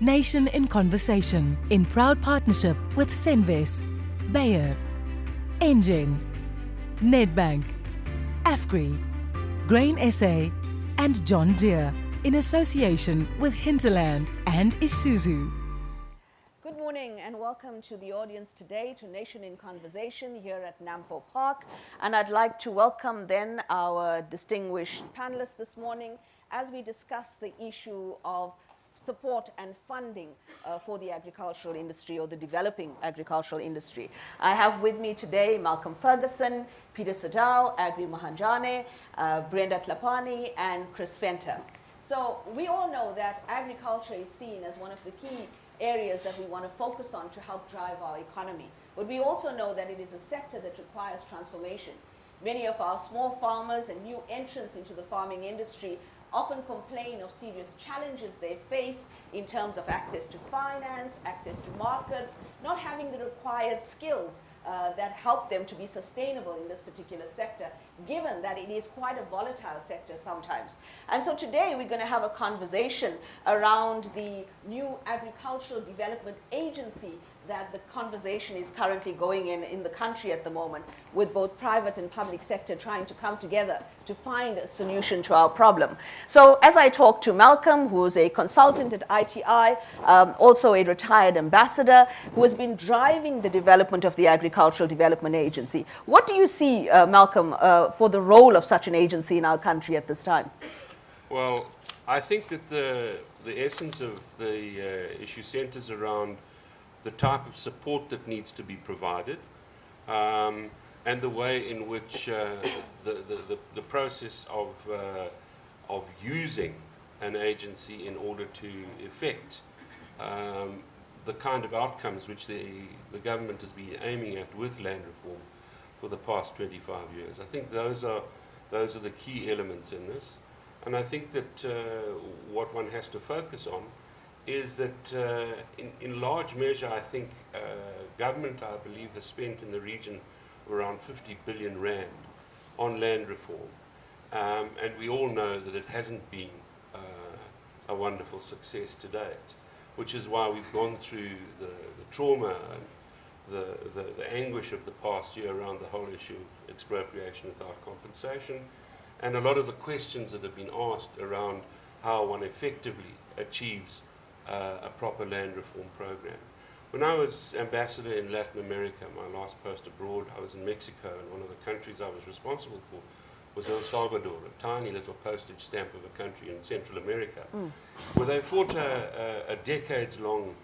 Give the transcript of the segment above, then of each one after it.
Nation in Conversation, in proud partnership with Senvis, Bayer, Engine, Nedbank, Afgri, Grain SA, and John Deere, in association with Hinterland and Isuzu. Good morning and welcome to the audience today to Nation in Conversation here at Nampo Park. And I'd like to welcome then our distinguished panelists this morning as we discuss the issue of support and funding for the agricultural industry or the developing agricultural industry. I have with me today Malcolm Ferguson, Peter Sadao, Agri Mahanjane, Brenda Tlhabane, and Chris Venter. So we all know that agriculture is seen as one of the key areas that we want to focus on to help drive our economy. But we also know that it is a sector that requires transformation. Many of our small farmers and new entrants into the farming industry often complain of serious challenges they face in terms of access to finance, access to markets, not having the required skills that help them to be sustainable in this particular sector, given that it is quite a volatile sector sometimes. And so today we're going to have a conversation around the new Agricultural Development Agency that the conversation is currently going in the country at the moment, with both private and public sector trying to come together to find a solution to our problem. So as I talk to Malcolm, who's a consultant at ITI, also a retired ambassador, who has been driving the development of the Agricultural Development Agency. What do you see, Malcolm, for the role of such an agency in our country at this time? Well, I think that the essence of the issue centers around the type of support that needs to be provided, and the way in which the process of using an agency in order to effect the kind of outcomes which the government has been aiming at with land reform for the past 25 years. I think those are the key elements in this, and I think that what one has to focus on is that in large measure, I think government, I believe, has spent in the region around 50 billion rand on land reform. And we all know that it hasn't been a wonderful success to date, which is why we've gone through the trauma and the anguish of the past year around the whole issue of expropriation without compensation, and a lot of the questions that have been asked around how one effectively achieves a proper land reform program. When I was ambassador in Latin America, my last post abroad, I was in Mexico, and one of the countries I was responsible for was El Salvador, a tiny little postage stamp of a country in Central America, where they fought a decades-long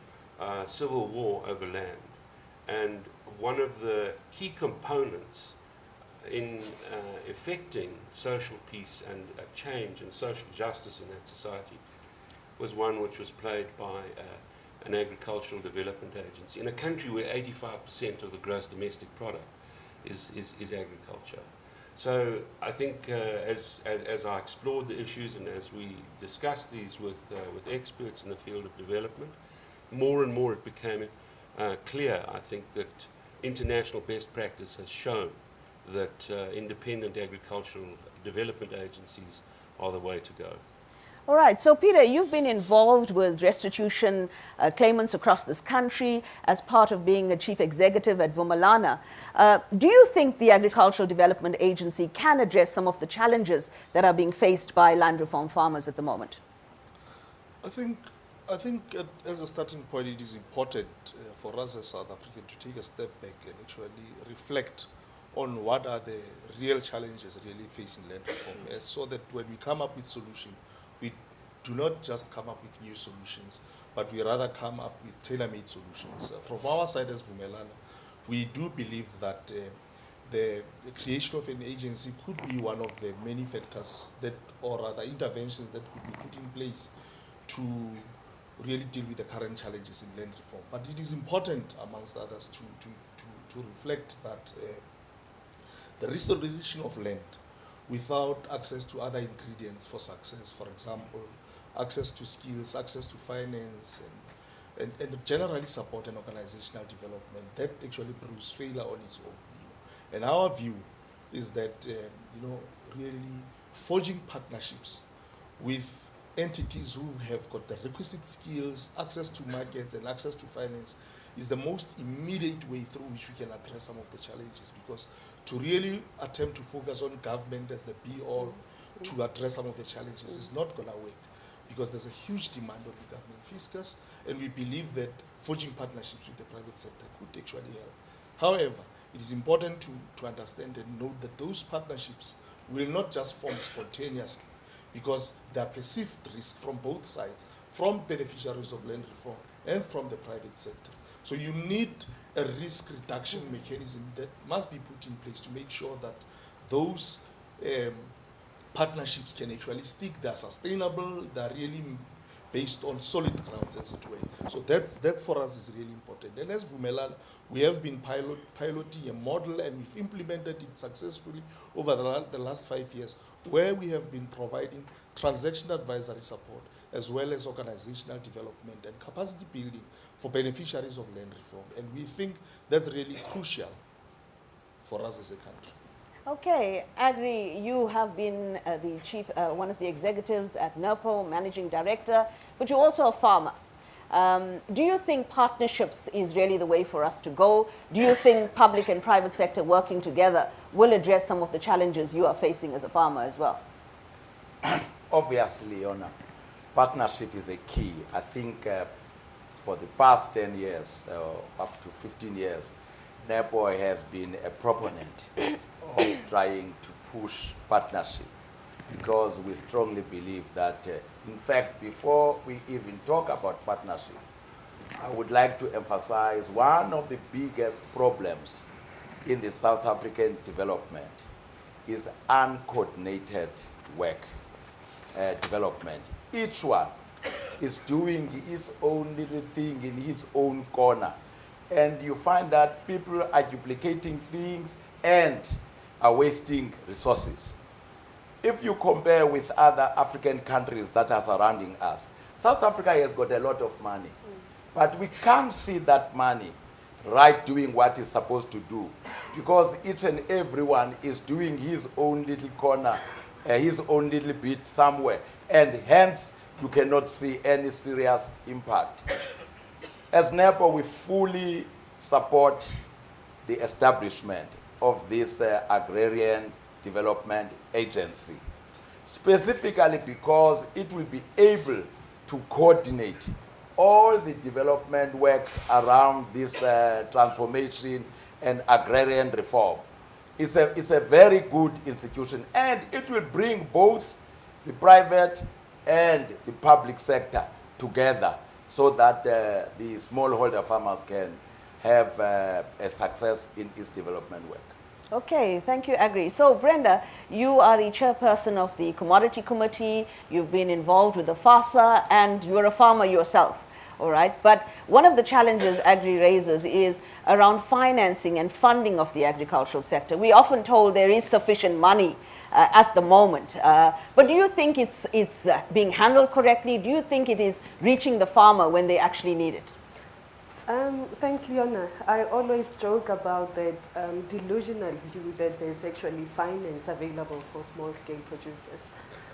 civil war over land. And one of the key components in effecting social peace and a change and social justice in that society was one which was played by an agricultural development agency in a country where 85% of the gross domestic product is agriculture. So I think as I explored the issues and as we discussed these with experts in the field of development, more and more it became clear, I think, that international best practice has shown that independent agricultural development agencies are the way to go. All right, so Peter, you've been involved with restitution claimants across this country as part of being a chief executive at Vumelana. Do you think the Agricultural Development Agency can address some of the challenges that are being faced by land reform farmers at the moment? I think as a starting point, it is important for us as South Africa to take a step back and actually reflect on what are the real challenges really facing land reform, so that when we come up with solutions, we do not just come up with new solutions, but we rather come up with tailor-made solutions. From our side as Vumelana, we do believe that the creation of an agency could be one of the many factors that, or rather interventions that could be put in place to really deal with the current challenges in land reform. But it is important, amongst others, to reflect that the restoration of land without access to other ingredients for success, for example, access to skills, access to finance, and generally support and organizational development, that actually proves failure on its own. And our view is that really forging partnerships with entities who have got the requisite skills, access to markets and access to finance is the most immediate way through which we can address some of the challenges, because to really attempt to focus on government as the be-all to address some of the challenges is not going to work, because there's a huge demand on the government fiscus, and we believe that forging partnerships with the private sector could actually help. However, it is important to understand and note that those partnerships will not just form spontaneously, because there are perceived risks from both sides, from beneficiaries of land reform and from the private sector. So you need a risk reduction mechanism that must be put in place to make sure that those partnerships can actually stick, they're sustainable, they're really based on solid grounds, as it were. So that for us is really important. And as Vumelana, we have been piloting a model, and we've implemented it successfully over the last 5 years, where we have been providing transaction advisory support, as well as organizational development and capacity building for beneficiaries of land reform. And we think that's really crucial for us as a country. Okay, Agri, you have been the chief, one of the executives at NERPO, managing director, but you're also a farmer. Do you think partnerships is really the way for us to go? Do you think public and private sector working together will address some of the challenges you are facing as a farmer as well? Obviously, Leona, partnership is a key. I think for the past 10 years, up to 15 years, NERPO has been a proponent of trying to push partnership, because we strongly believe that, in fact, before we even talk about partnership, I would like to emphasize one of the biggest problems in the South African development is uncoordinated work, development. Each one is doing his own little thing in his own corner. And you find that people are duplicating things and are wasting resources. If you compare with other African countries that are surrounding us, South Africa has got a lot of money, but we can't see that money right doing what it's supposed to do, because each and everyone is doing his own little corner, his own little bit somewhere, and hence you cannot see any serious impact. As NERPO, we fully support the establishment of this Agrarian Development Agency, specifically because it will be able to coordinate all the development work around this transformation and agrarian reform. It's a very good institution, and it will bring both the private and the public sector together, so that the smallholder farmers can have a success in its development work. Okay, thank you, Agri. So, Brenda, you are the chairperson of the Commodity Committee. You've been involved with the FASA, and you're a farmer yourself, all right? But one of the challenges Agri raises is around financing and funding of the agricultural sector. We're often told there is sufficient money at the moment. But do you think it's being handled correctly? Do you think it is reaching the farmer when they actually need it? Thanks, Leona. I always joke about that delusional view that there's actually finance available for small-scale producers,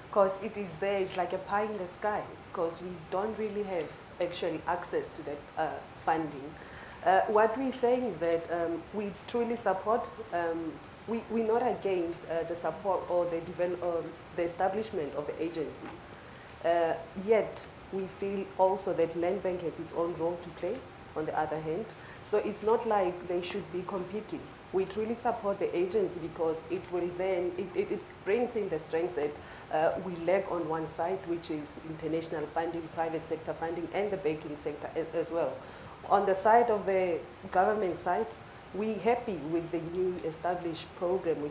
because it is there, it's like a pie in the sky, because we don't really have actually access to that funding. What we're saying is that we truly support, we're not against the support or the establishment of the agency. Yet, we feel also that Land Bank has its own role to play, on the other hand. So it's not like they should be competing. We truly support the agency because it will then, it brings in the strengths that we lack on one side, which is international funding, private sector funding, and the banking sector as well. On the side of the government side, we're happy with the new established program,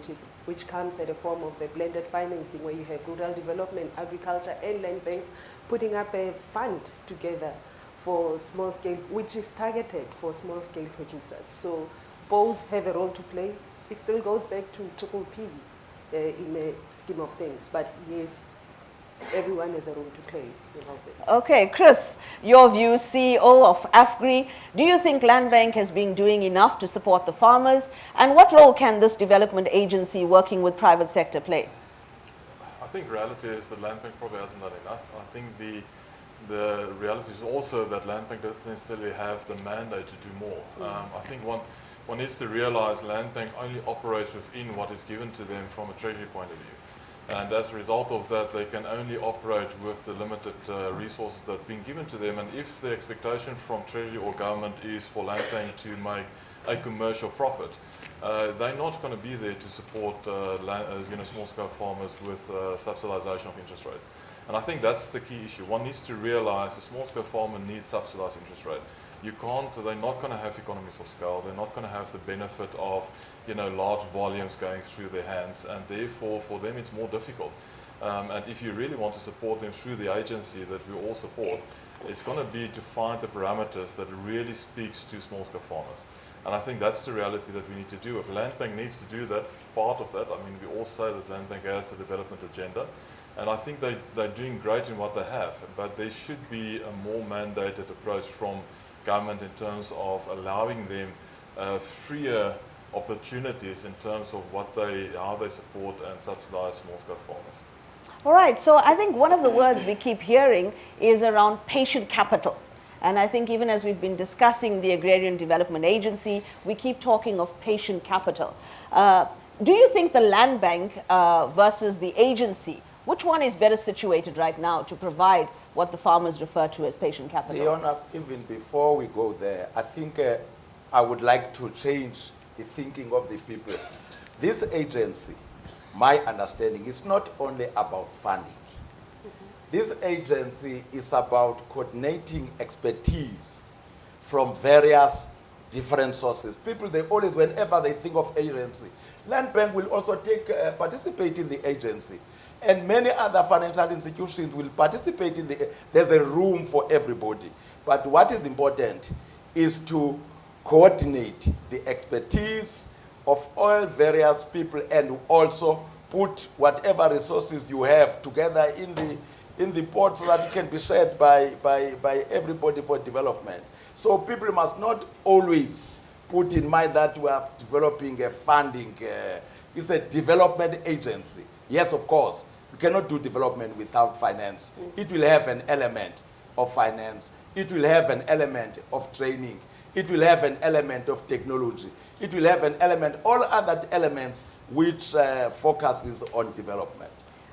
which comes at a form of the blended financing, where you have rural development, agriculture, and land bank putting up a fund together for small scale, which is targeted for small scale producers. So both have a role to play. It still goes back to Triple P in the scheme of things, but yes, everyone has a role to play in all this. Okay, Chris, your view, CEO of AFGRI. Do you think Land Bank has been doing enough to support the farmers? And what role can this development agency working with private sector play? think reality is that Land Bank probably hasn't done enough. I think the reality is also that Land Bank doesn't necessarily have the mandate to do more. I think one needs to realize Land Bank only operates within what is given to them from a treasury point of view. And as a result of that, they can only operate with the limited resources that have been given to them. And if the expectation from treasury or government is for Land Bank to make a commercial profit, they're not going to be there to support small-scale farmers with subsidization of interest rates. And I think that's the key issue. One needs to realize a small-scale farmer needs subsidized interest rate. They're not going to have economies of scale. They're not going to have the benefit of, large volumes going through their hands. And therefore, for them, it's more difficult. And if you really want to support them through the agency that we all support, it's going to be to find the parameters that really speaks to small-scale farmers. And I think that's the reality that we need to do. If Land Bank needs to do that, part of that, we all say that Land Bank has a development agenda. And I think they're doing great in what they have. But there should be a more mandated approach from government in terms of allowing them freer opportunities in terms of how they support and subsidize small-scale farmers. All right, so I think one of the words we keep hearing is around patient capital. And I think even as we've been discussing the Agrarian Development Agency, we keep talking of patient capital. Do you think the Land Bank versus the agency, which one is better situated right now to provide what the farmers refer to as patient capital? Leona, even before we go there, I think I would like to change the thinking of the people. This agency, my understanding, is not only about funding. This agency is about coordinating expertise from various different sources. People, they always, whenever they think of agency, Land Bank will also participate in the agency. And many other financial institutions will participate in there's a room for everybody. But what is important is to coordinate the expertise of all various people and also put whatever resources you have together in the pot so that it can be shared by everybody for development. So people must not always put in mind that we are developing a funding, it's a development agency. Yes, of course, you cannot do development without finance. It will have an element of finance. It will have an element of training. It will have an element of technology. It will have an element, all other elements which focuses on development.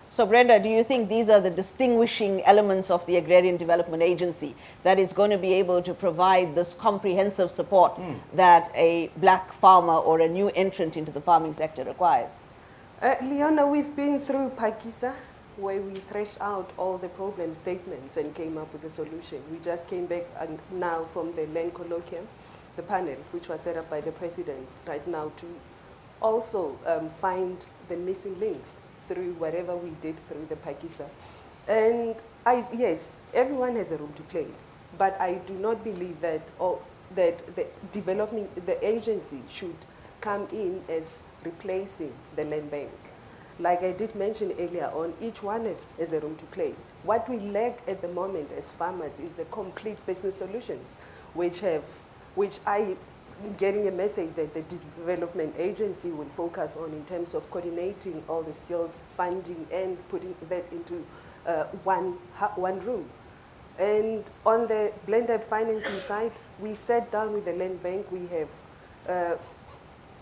So Brenda, do you think these are the distinguishing elements of the Agrarian Development Agency, that it's going to be able to provide this comprehensive support that a black farmer or a new entrant into the farming sector requires? Leona, we've been through Pakisa, where we threshed out all the problem statements and came up with a solution. We just came back now from the Land Colloquium, the panel, which was set up by the President right now to also find the missing links through whatever we did through the Pakisa. And yes, everyone has a role to play, but I do not believe that the agency should come in as replacing the Land Bank. Like I did mention earlier on, each one has a role to play. What we lack at the moment as farmers is the complete business solutions, which I getting a message that the development agency will focus on in terms of coordinating all the skills, funding, and putting that into one room. And on the blended financing side, we sat down with the Land Bank. We have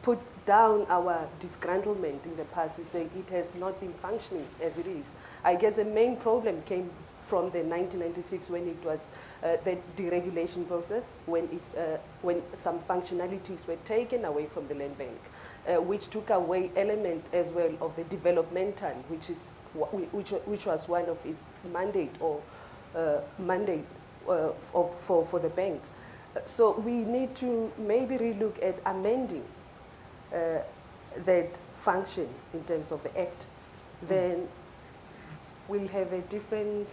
put down our disgruntlement in the past to say it has not been functioning as it is. I guess the main problem came from the 1996 when it was the deregulation process, when some functionalities were taken away from the Land Bank, which took away element as well of the developmental, which was one of its mandate for the bank. So we need to maybe relook at amending that function in terms of the act. Then we'll have a different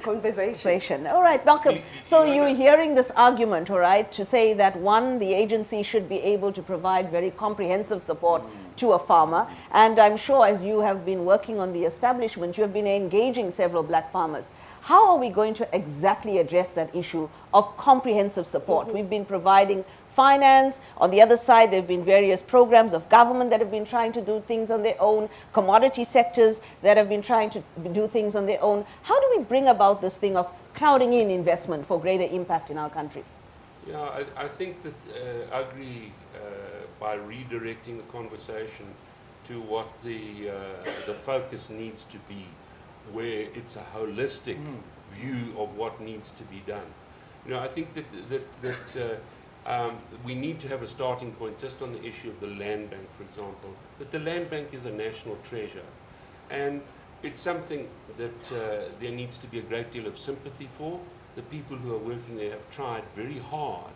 conversation. All right, Malcolm. So you're hearing this argument, all right, to say that one, the agency should be able to provide very comprehensive support to a farmer. And I'm sure as you have been working on the establishment, you have been engaging several black farmers. How are we going to exactly address that issue of comprehensive support? We've been providing finance. On the other side, there have been various programs of government that have been trying to do things on their own, commodity sectors that have been trying to do things on their own. How do we bring about this thing of crowding in investment for greater impact in our country? Yeah, I think that Agri, by redirecting the conversation to what the focus needs to be, where it's a holistic view of what needs to be done. You know, I think that we need to have a starting point just on the issue of the land bank, for example, that the land bank is a national treasure. And it's something that there needs to be a great deal of sympathy for. The people who are working there have tried very hard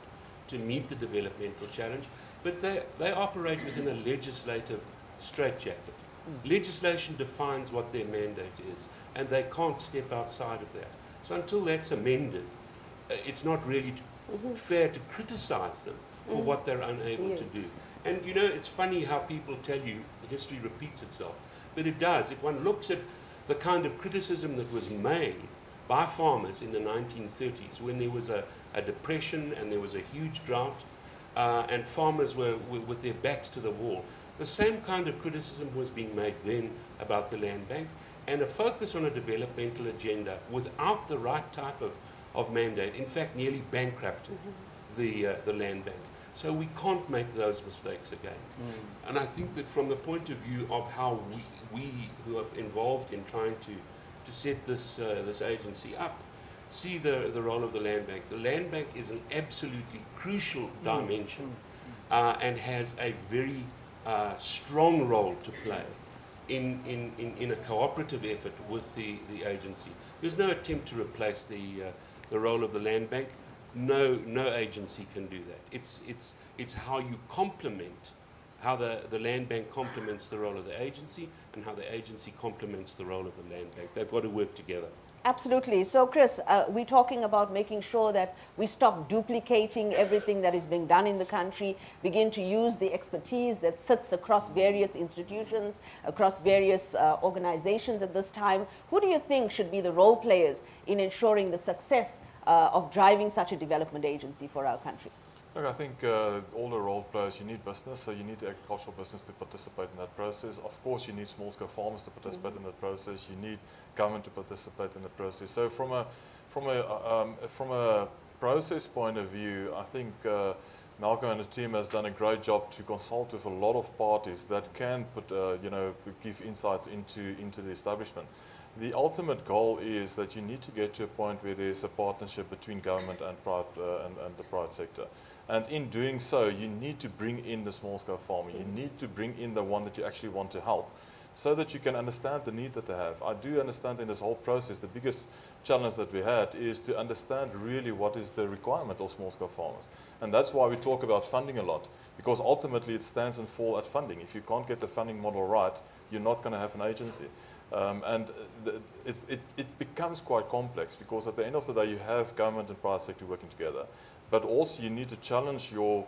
to meet the developmental challenge, but they operate within a legislative straitjacket. Legislation defines what their mandate is, and they can't step outside of that. So until that's amended, it's not really fair to criticize them for what they're unable to do. And you know, it's funny how people tell you history repeats itself, but it does. If one looks at the kind of criticism that was made by farmers in the 1930s, when there was a depression and there was a huge drought, and farmers were with their backs to the wall, the same kind of criticism was being made then about the land bank, and a focus on a developmental agenda without the right type of mandate, in fact, nearly bankrupted the land bank. So we can't make those mistakes again. And I think that from the point of view of how we who are involved in trying to set this agency up, see the role of the land bank. The land bank is an absolutely crucial dimension and has a very strong role to play in a cooperative effort with the agency. There's no attempt to replace the role of the land bank. No agency can do that. It's how you complement, how the land bank complements the role of the agency, and how the agency complements the role of the land bank. They've got to work together. Absolutely. So, Chris, we're talking about making sure that we stop duplicating everything that is being done in the country, begin to use the expertise that sits across various institutions, across various organizations at this time. Who do you think should be the role players in ensuring the success of driving such a development agency for our country? Look, I think all the role players, you need business, so you need the agricultural business to participate in that process. Of course, you need small-scale farmers to participate in that process. You need government to participate in the process. So from a process point of view, I think Malcolm and the team has done a great job to consult with a lot of parties that can put, give insights into the establishment. The ultimate goal is that you need to get to a point where there's a partnership between government and the private sector. And in doing so, you need to bring in the small-scale farmer. You need to bring in the one that you actually want to help, so that you can understand the need that they have. I do understand in this whole process, the biggest challenge that we had is to understand really what is the requirement of small-scale farmers. And that's why we talk about funding a lot, because ultimately it stands and falls at funding. If you can't get the funding model right, you're not going to have an agency. It becomes quite complex, because at the end of the day you have government and private sector working together, but also you need to challenge your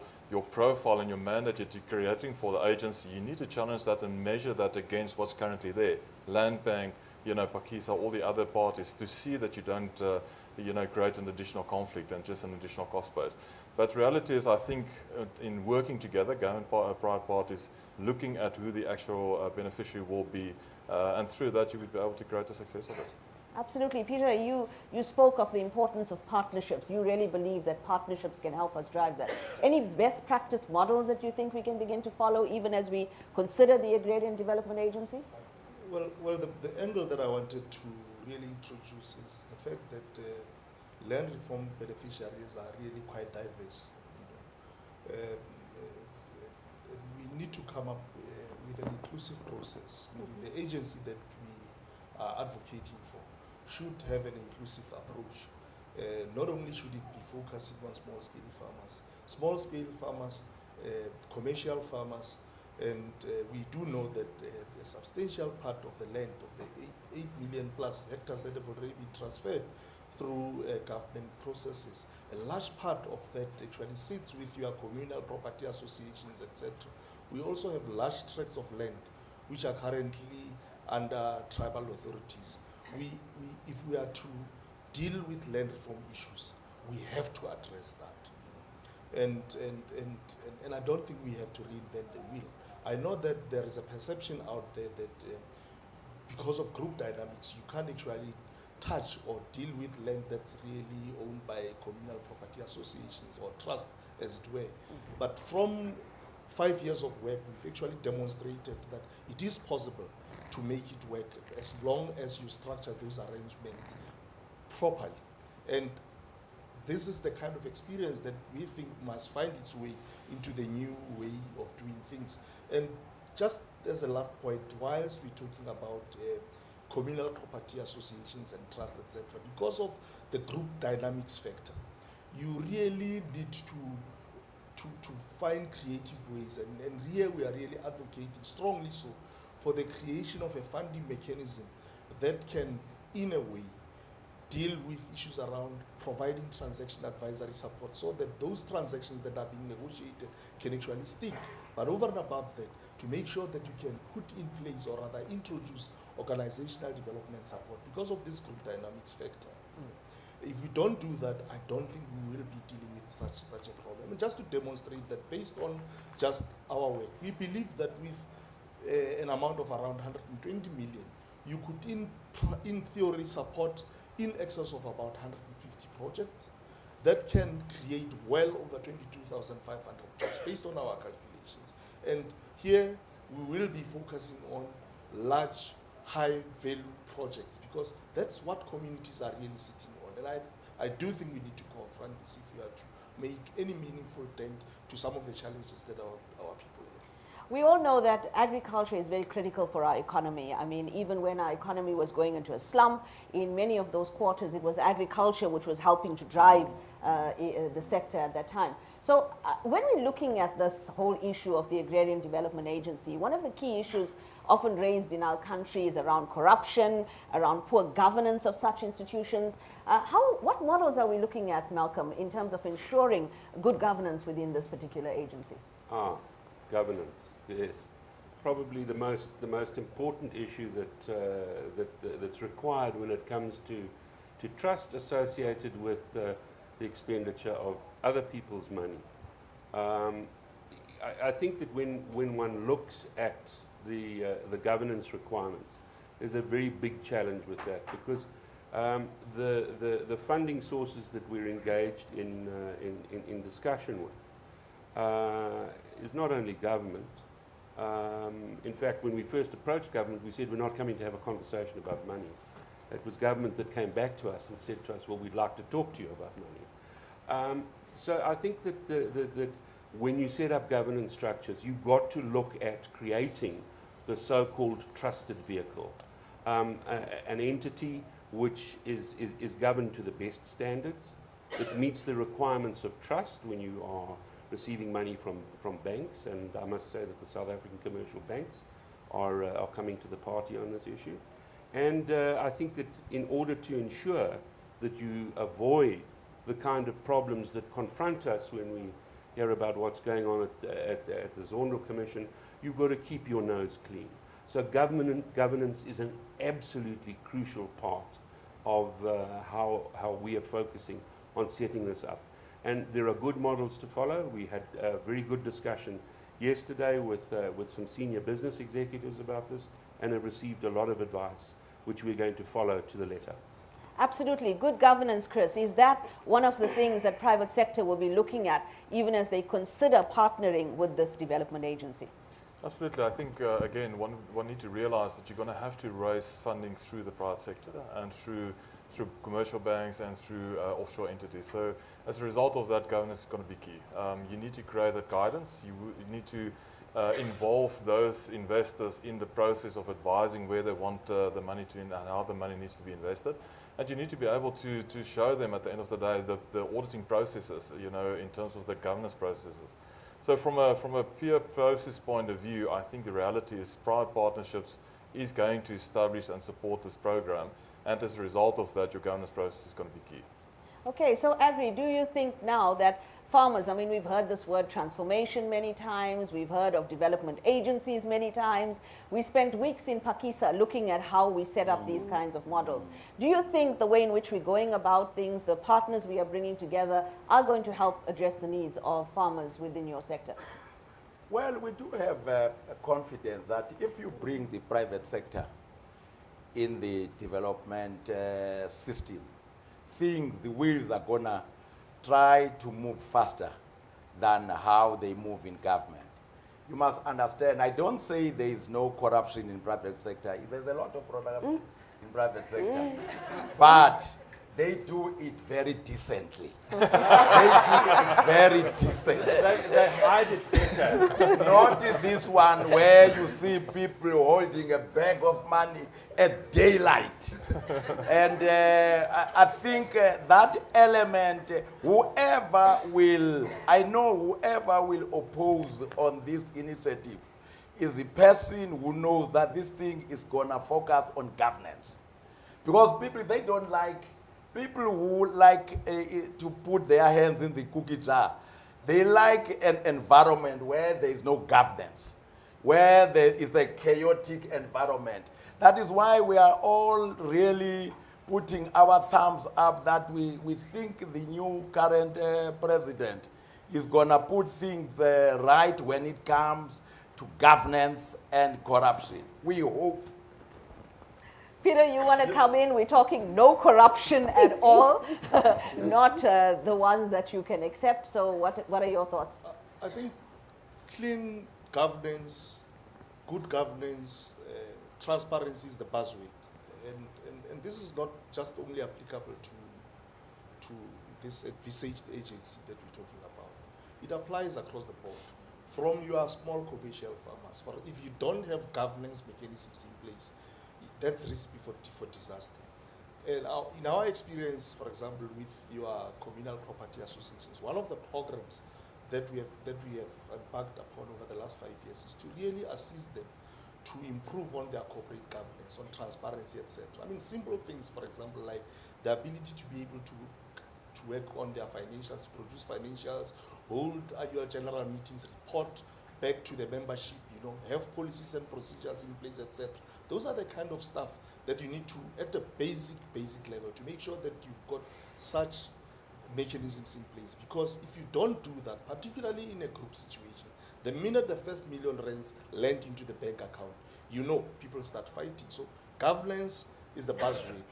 profile and your mandate that you're creating for the agency. You need to challenge that and measure that against what's currently there. Land bank, Pakisa, all the other parties, to see that you don't create an additional conflict and just an additional cost base. But reality is, I think in working together, government private parties, looking at who the actual beneficiary will be, and through that you will be able to create a success of it. Absolutely. Peter, you spoke of the importance of partnerships. You really believe that partnerships can help us drive that. Any best practice models that you think we can begin to follow, even as we consider the Agrarian Development Agency? Well, the angle that I wanted to really introduce is the fact that land reform beneficiaries are really quite diverse. We need to come up with an inclusive process, meaning the agency that we are advocating for should have an inclusive approach. Not only should it be focusing on small-scale farmers, commercial farmers, and we do know that a substantial part of the land, of the 8 million plus hectares that have already been transferred through government processes, a large part of that actually sits with your communal property associations, etc. We also have large tracts of land which are currently under tribal authorities. If we are to deal with land reform issues, we have to address that. And I don't think we have to reinvent the wheel. I know that there is a perception out there that because of group dynamics, you can't actually touch or deal with land that's really owned by communal property associations or trust, as it were. But from 5 years of work, we've actually demonstrated that it is possible to make it work as long as you structure those arrangements properly. And this is the kind of experience that we think must find its way into the new way of doing things. And just as a last point, whilst we're talking about communal property associations and trust, etc., because of the group dynamics factor, you really need to find creative ways, and here we are really advocating strongly so for the creation of a funding mechanism that can, in a way, deal with issues around providing transaction advisory support so that those transactions that are being negotiated can actually stick. But over and above that, to make sure that you can put in place or rather introduce organizational development support because of this group dynamics factor. If we don't do that, I don't think we will be dealing with such a problem. And just to demonstrate that based on just our work, we believe that with an amount of around 120 million, you could in theory support in excess of about 150 projects that can create well over 22,500 jobs based on our calculations. And here we will be focusing on large, high-value projects because that's what communities are really sitting on. And I do think we need to confront this if we are to make any meaningful dent to some of the challenges that our people have. We all know that agriculture is very critical for our economy. I mean, even when our economy was going into a slump, in many of those quarters, it was agriculture which was helping to drive the sector at that time. So when we're looking at this whole issue of the Agrarian Development Agency, one of the key issues often raised in our country is around corruption, around poor governance of such institutions. What models are we looking at, Malcolm, in terms of ensuring good governance within this particular agency? Governance, yes. Probably the most important issue that's required when it comes to trust associated with the expenditure of other people's money. I think that when one looks at the governance requirements, there's a very big challenge with that because the funding sources that we're engaged in discussion with is not only government. In fact, when we first approached government, we said we're not coming to have a conversation about money. It was government that came back to us and said to us, well, we'd like to talk to you about money. So I think that when you set up governance structures, you've got to look at creating the so-called trusted vehicle, an entity which is governed to the best standards, that meets the requirements of trust when you are receiving money from banks, and I must say that the South African commercial banks are coming to the party on this issue. And I think that in order to ensure that you avoid the kind of problems that confront us when we hear about what's going on at the Zondo Commission, you've got to keep your nose clean. So governance is an absolutely crucial part of how we are focusing on setting this up. And there are good models to follow. We had a very good discussion yesterday with some senior business executives about this and have received a lot of advice, which we're going to follow to the letter. Absolutely. Good governance, Chris. Is that one of the things that private sector will be looking at even as they consider partnering with this development agency? Absolutely. I think, again, one need to realize that you're going to have to raise funding through the private sector and through commercial banks and through offshore entities. So as a result of that, governance is going to be key. You need to create that guidance. You need to involve those investors in the process of advising where they want the money to and how the money needs to be invested. And you need to be able to show them at the end of the day the auditing processes, you know, in terms of the governance processes. So from a pure process point of view, I think the reality is private partnerships is going to establish and support this program. And as a result of that, your governance process is going to be key. Okay, so Agri, do you think now that farmers, I mean, we've heard this word transformation many times, we've heard of development agencies many times. We spent weeks in Pakisa looking at how we set up these kinds of models. Do you think the way in which we're going about things, the partners we are bringing together, are going to help address the needs of farmers within your sector? Well, we do have confidence that if you bring the private sector in the development system, the wheels are gonna try to move faster than how they move in government. You must understand, I don't say there is no corruption in private sector. There's a lot of corruption in private sector. But they do it very decently. They do it very decently. They hide it better. Not this one where you see people holding a bag of money at daylight. And I think that element, whoever will oppose on this initiative is the person who knows that this thing is going to focus on governance. Because people, they don't like, people who like to put their hands in the cookie jar, they like an environment where there is no governance, where there is a chaotic environment. That is why we are all really putting our thumbs up that we think the new current president is going to put things right when it comes to governance and corruption. We hope. Peter, you want to come in? We're talking no corruption at all, not the ones that you can accept. So what are your thoughts? I think clean governance, good governance, transparency is the buzzword. And this is not just only applicable to this envisaged agency that we're talking about. It applies across the board. From your small commercial farmers, if you don't have governance mechanisms in place, that's recipe for disaster. And in our experience, for example, with your communal property associations, one of the programs that we have embarked upon over the last 5 years is to really assist them to improve on their corporate governance, on transparency, etc. I mean, simple things, for example, like the ability to be able to work on their financials, produce financials, hold annual general meetings, report back to the membership, have policies and procedures in place, etc. Those are the kind of stuff that you need to, at a basic level, to make sure that you've got such mechanisms in place. Because if you don't do that, particularly in a group situation, the minute the first R1 million land into the bank account, people start fighting. So governance is the buzzword.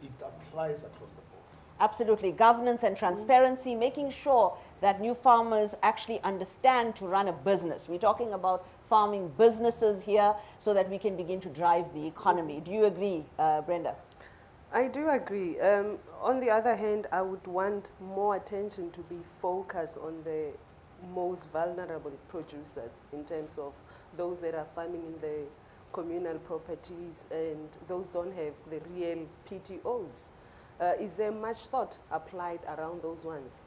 It applies across the board. Absolutely. Governance and transparency, making sure that new farmers actually understand to run a business. We're talking about farming businesses here so that we can begin to drive the economy. Do you agree, Brenda? I do agree. On the other hand, I would want more attention to be focused on the most vulnerable producers in terms of those that are farming in the communal properties and those don't have the real PTOs. Is there much thought applied around those ones?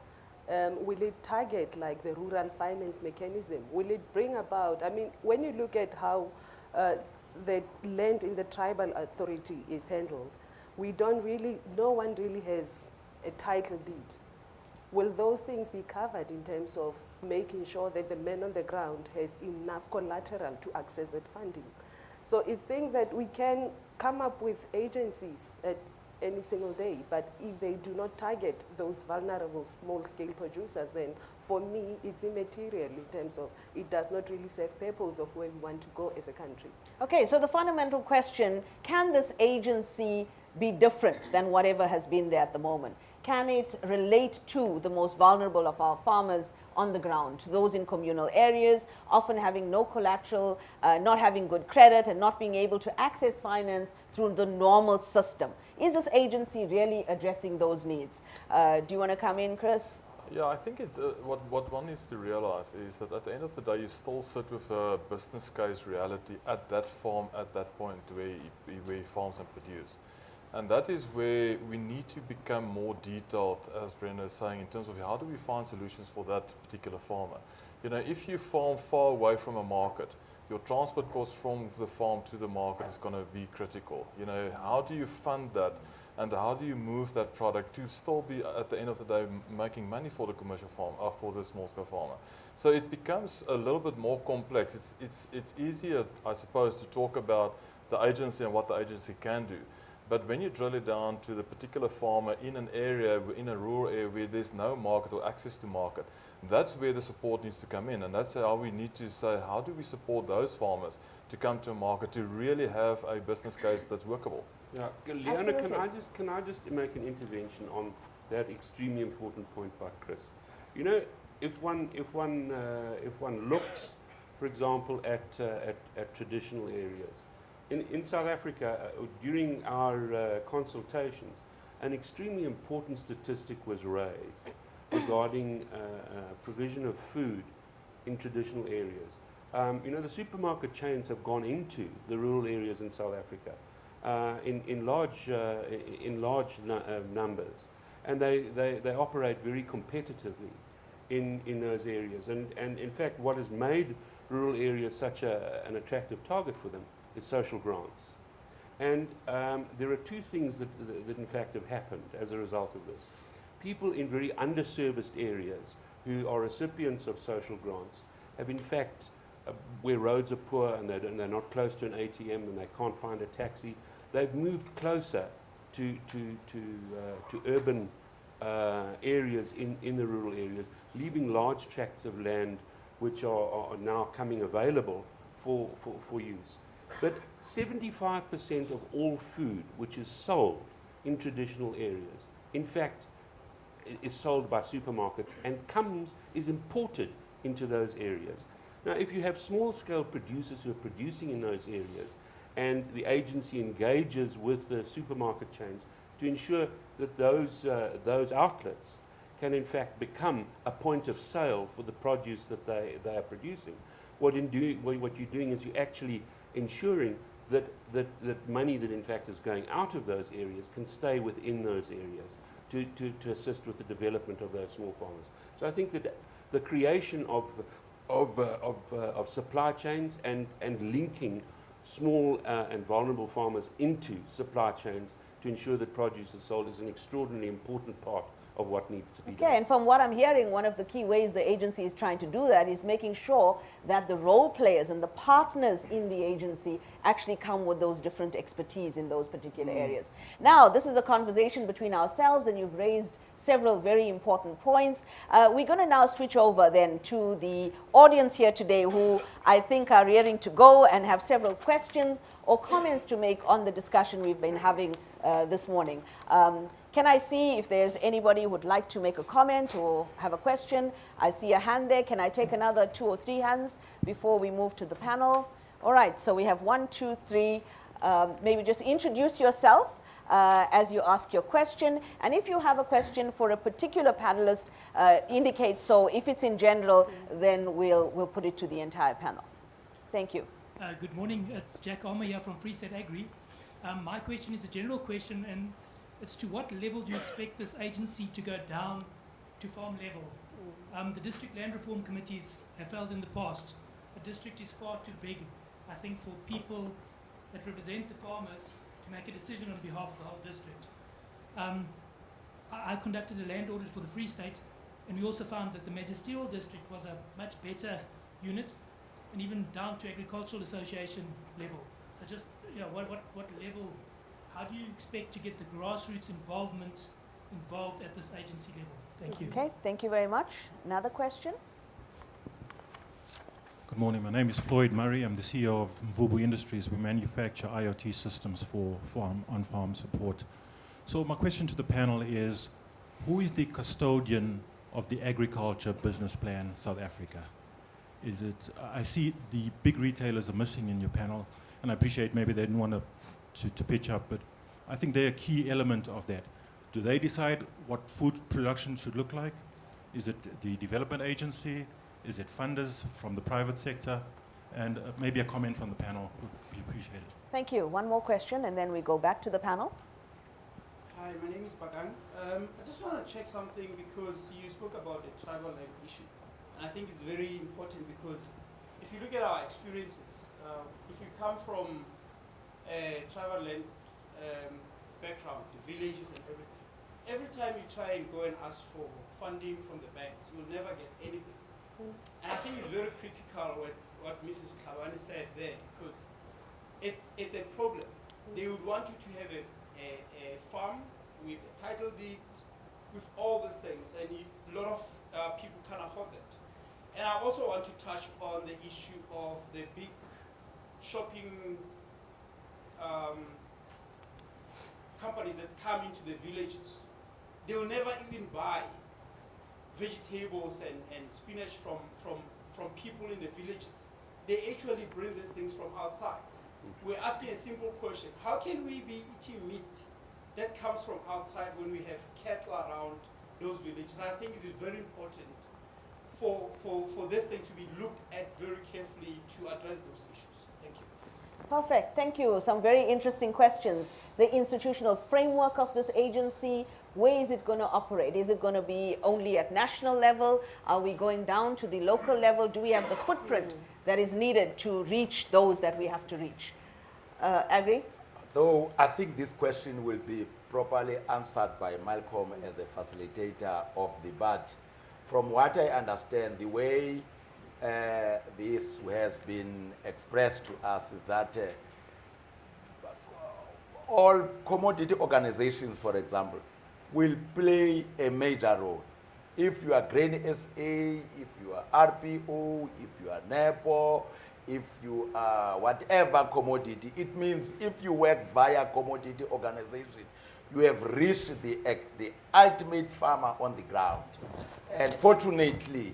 Will it target like the rural finance mechanism? Will it bring about, I mean, when you look at how the land in the tribal authority is handled, no one really has a title deed. Will those things be covered in terms of making sure that the man on the ground has enough collateral to access that funding? So it's things that we can come up with agencies at any single day, but if they do not target those vulnerable small-scale producers, then for me it's immaterial in terms of it does not really serve purpose of where we want to go as a country. Okay, so the fundamental question, can this agency be different than whatever has been there at the moment? Can it relate to the most vulnerable of our farmers on the ground, to those in communal areas, often having no collateral, not having good credit, and not being able to access finance through the normal system? Is this agency really addressing those needs? Do you want to come in, Chris? Yeah, I think what one needs to realize is that at the end of the day, you still sit with a business case reality at that farm, at that point where he farms and produce. And that is where we need to become more detailed, as Brenda is saying, in terms of how do we find solutions for that particular farmer. If you farm far away from a market, your transport cost from the farm to the market is going to be critical. How do you fund that? and how do you move that product to still be, at the end of the day, making money for the commercial farm, for the small-scale farmer. So it becomes a little bit more complex. It's easier, I suppose, to talk about the agency and what the agency can do. But when you drill it down to the particular farmer in an area, in a rural area where there's no market or access to market, that's where the support needs to come in. And that's how we need to say, how do we support those farmers to come to a market to really have a business case that's workable? Yeah, Leona, Absolutely. can I just make an intervention on that extremely important point by Chris? You know, if one looks, for example, at traditional areas, in South Africa, during our consultations, an extremely important statistic was raised regarding provision of food in traditional areas. You know, the supermarket chains have gone into the rural areas in South Africa in large numbers, and they operate very competitively in those areas. And in fact, what has made rural areas such an attractive target for them is social grants. And there are two things that in fact have happened as a result of this. People in very underserviced areas who are recipients of social grants have in fact, where roads are poor and they're not close to an ATM and they can't find a taxi, they've moved closer to urban areas in the rural areas, leaving large tracts of land which are now coming available for use. But 75% of all food which is sold in traditional areas, in fact, is sold by supermarkets and is imported into those areas. Now, if you have small-scale producers who are producing in those areas, and the agency engages with the supermarket chains to ensure that those outlets can in fact become a point of sale for the produce that they are producing, what you're doing is you're actually ensuring that money that in fact is going out of those areas can stay within those areas to assist with the development of those small farmers. So I think that the creation of supply chains and linking small and vulnerable farmers into supply chains to ensure that produce is sold is an extraordinarily important part of what needs to be done. Okay, and from what I'm hearing, one of the key ways the agency is trying to do that is making sure that the role players and the partners in the agency actually come with those different expertise in those particular areas. Now, this is a conversation between ourselves, and you've raised several very important points. We're going to now switch over then to the audience here today, who I think are rearing to go and have several questions or comments to make on the discussion we've been having this morning. Can I see if there's anybody who would like to make a comment or have a question? I see a hand there. Can I take another 2 or 3 hands before we move to the panel? All right, so we have 1, 2, 3. Maybe just introduce yourself as you ask your question. And if you have a question for a particular panelist, indicate so. If it's in general, then we'll put it to the entire panel. Thank you. Good morning. It's Jack Almer here from Free State Agri. My question is a general question, and it's to what level do you expect this agency to go down to farm level? The district land reform committees have felt in the past a district is far too big, I think, for people that represent the farmers to make a decision on behalf of the whole district. I conducted a land audit for the Free State, and we also found that the magisterial district was a much better unit, and even down to agricultural association level. So just, you know, what level, how do you expect to get the grassroots involved at this agency level? Thank you. Okay, thank you very much. Another question? Good morning. My name is Floyd Murray. I'm the CEO of Mvubu Industries. We manufacture IoT systems for on-farm support. So my question to the panel is, who is the custodian of the agriculture business plan South Africa? Is it, I see the big retailers are missing in your panel, and I appreciate maybe they didn't want to pitch up, but I think they're a key element of that. Do they decide what food production should look like? Is it the development agency? Is it funders from the private sector? And maybe a comment from the panel would be appreciated. Thank you. One more question, and then we go back to the panel. Hi, my name is Bakang. I just want to check something, because you spoke about the tribal land issue. And I think it's very important, because if you look at our experiences, if you come from a tribal land background, the villages and everything. Every time you try and go and ask for funding from the banks, you'll never get anything. And I think it's very critical what Mrs. Tlhabane said there, because it's a problem. They would want you to have a farm with a title deed, with all these things, and a lot of people can't afford that. And I also want to touch on the issue of the big shopping companies that come into the villages. They will never even buy vegetables and spinach from people in the villages. They actually bring these things from outside. We're asking a simple question. How can we be eating meat that comes from outside when we have cattle around those villages? And I think it is very important for this thing to be looked at very carefully to address those issues. Thank you. Perfect. Thank you. Some very interesting questions. The institutional framework of this agency, where is it going to operate? Is it going to be only at national level? Are we going down to the local level? Do we have the footprint that is needed to reach those that we have to reach? Agri? Though I think this question will be properly answered by Malcolm as a facilitator of the but from what I understand, the way this has been expressed to us is that all commodity organizations, for example, will play a major role. If you are Grain SA, if you are RPO, if you are NEPO, if you are whatever commodity, it means if you work via commodity organization, you have reached the ultimate farmer on the ground. And fortunately,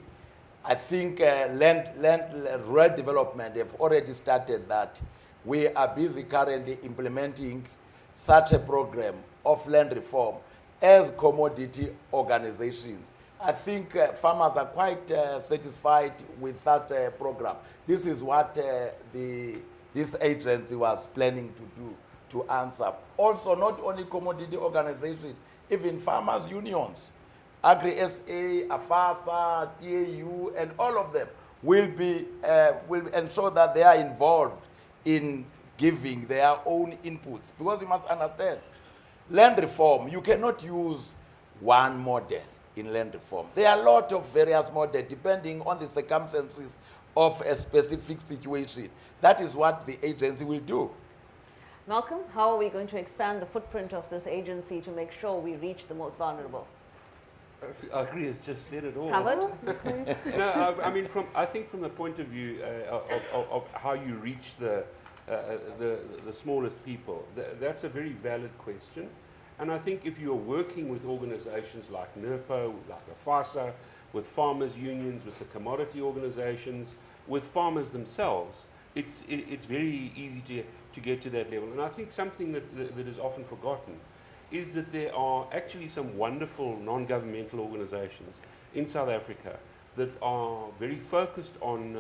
I think rural development have already started that. We are busy currently implementing such a program of land reform as commodity organizations. I think farmers are quite satisfied with that program. This is what this agency was planning to do, to answer. Also, not only commodity organizations, even farmers' unions, Agri SA, AFASA, TAU, and all of them will ensure that they are involved in giving their own inputs. Because you must understand, land reform, you cannot use one model in land reform. There are a lot of various models depending on the circumstances of a specific situation. That is what the agency will do. Malcolm, how are we going to expand the footprint of this agency to make sure we reach the most vulnerable? Agri has just said it all. Covered? No, I mean, I think from the point of view of how you reach the smallest people, that's a very valid question. And I think if you're working with organizations like NERPO, like AFASA, with farmers' unions, with the commodity organizations, with farmers themselves, it's very easy to get to that level. And I think something that is often forgotten is that there are actually some wonderful non-governmental organizations in South Africa that are very focused on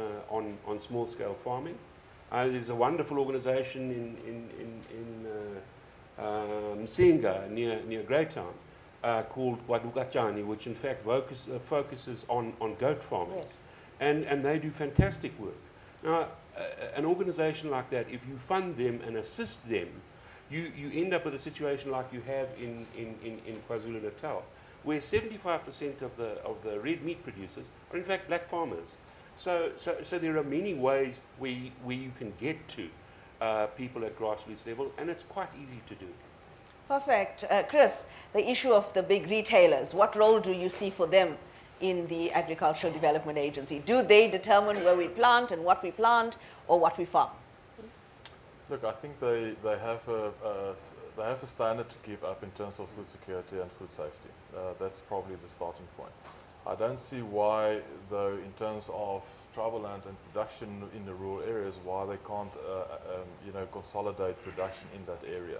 small-scale farming. There's a wonderful organization in Msinga, near Greytown, called Wadukachani, which in fact focuses on goat farming. Yes. And they do fantastic work. Now, an organization like that, if you fund them and assist them, you end up with a situation like you have in KwaZulu-Natal, where 75% of the red meat producers are in fact black farmers. So there are many ways where you can get to people at grassroots level, and it's quite easy to do. Perfect. Chris, the issue of the big retailers, what role do you see for them in the Agricultural Development Agency? Do they determine where we plant and what we plant or what we farm? Look, I think they have a standard to keep up in terms of food security and food safety. That's probably the starting point. I don't see why, though, in terms of tribal land and production in the rural areas, why they can't, consolidate production in that area.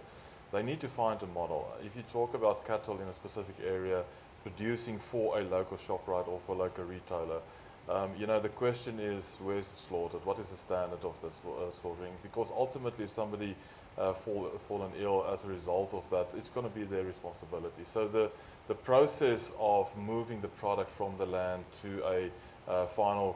They need to find a model. If you talk about cattle in a specific area producing for a local ShopRite or for a local retailer, the question is, where is it slaughtered? What is the standard of the slaughtering? Because ultimately, if somebody fallen ill as a result of that, it's going to be their responsibility. So the process of moving the product from the land to a final,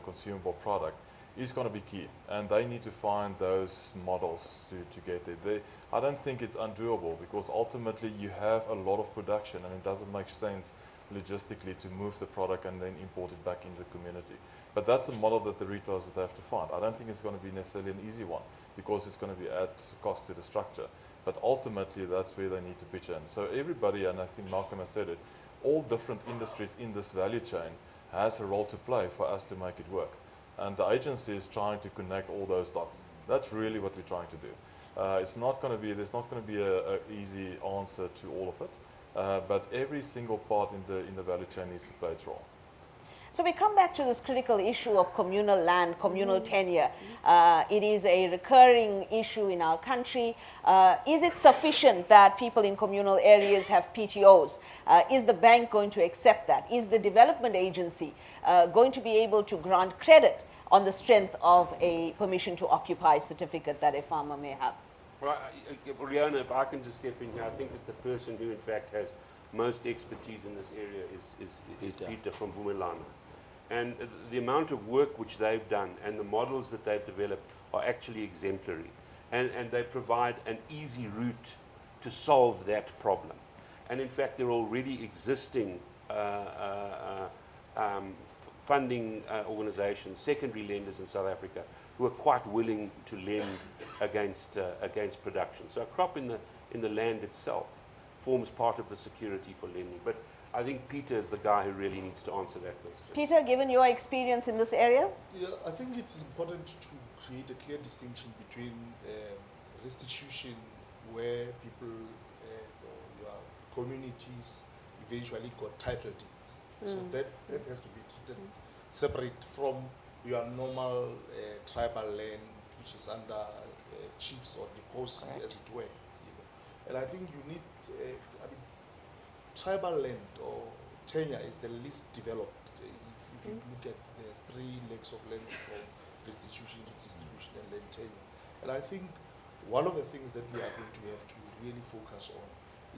consumable product is going to be key, and they need to find those models to get there. I don't think it's undoable, because ultimately you have a lot of production, and it doesn't make sense logistically to move the product and then import it back into the community. But that's a model that the retailers would have to find. I don't think it's going to be necessarily an easy one, because it's going to be at cost to the structure. But ultimately, that's where they need to pitch in. So everybody, and I think Malcolm has said it, all different industries in this value chain has a role to play for us to make it work. And the agency is trying to connect all those dots. That's really what we're trying to do. It's not going to be, there's not going to be an easy answer to all of it, but every single part in the value chain needs to play its role. So we come back to this critical issue of communal land, communal tenure. It is a recurring issue in our country. Is it sufficient that people in communal areas have PTOs? Is the bank going to accept that? Is the development agency going to be able to grant credit on the strength of a permission to occupy certificate that a farmer may have? Well, Leona, if I can just step in here, I think that the person who in fact has most expertise in this area is Peter from Vumelana. And the amount of work which they've done and the models that they've developed are actually exemplary. And they provide an easy route to solve that problem. And in fact, there are already existing funding organizations, secondary lenders in South Africa, who are quite willing to lend against production. So a crop in the land itself forms part of the security for lending. But I think Peter is the guy who really needs to answer that question. Peter, given your experience in this area? Yeah, I think it's important to create a clear distinction between restitution, where people or your communities eventually got title deeds. So that has to be treated separate from your normal tribal land, which is under chiefs or the coast, as it were. You know. And I think you need, tribal land or tenure is the least developed. If you look at the three legs of land reform: restitution, redistribution, and land tenure. And I think one of the things that we are going to have to really focus on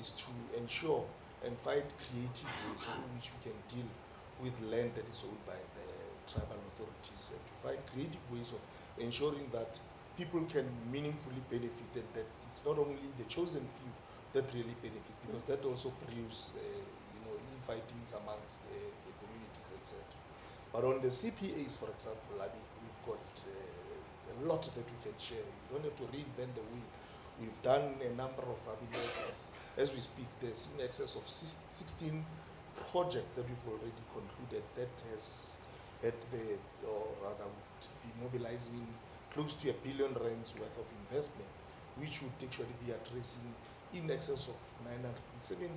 is to ensure and find creative ways through which we can deal with land that is owned by the tribal authorities, and to find creative ways of ensuring that people can meaningfully benefit, and that it's not only the chosen few that really benefits, because that also brews infightings amongst the communities, etc. But on the CPAs, for example, I mean, we've got a lot that we can share. You don't have to reinvent the wheel. We've done a number of, as we speak, there's in excess of 16 projects that we've already concluded that has had or rather would be mobilizing close to R1 billion worth of investment, which would actually be addressing in excess of 970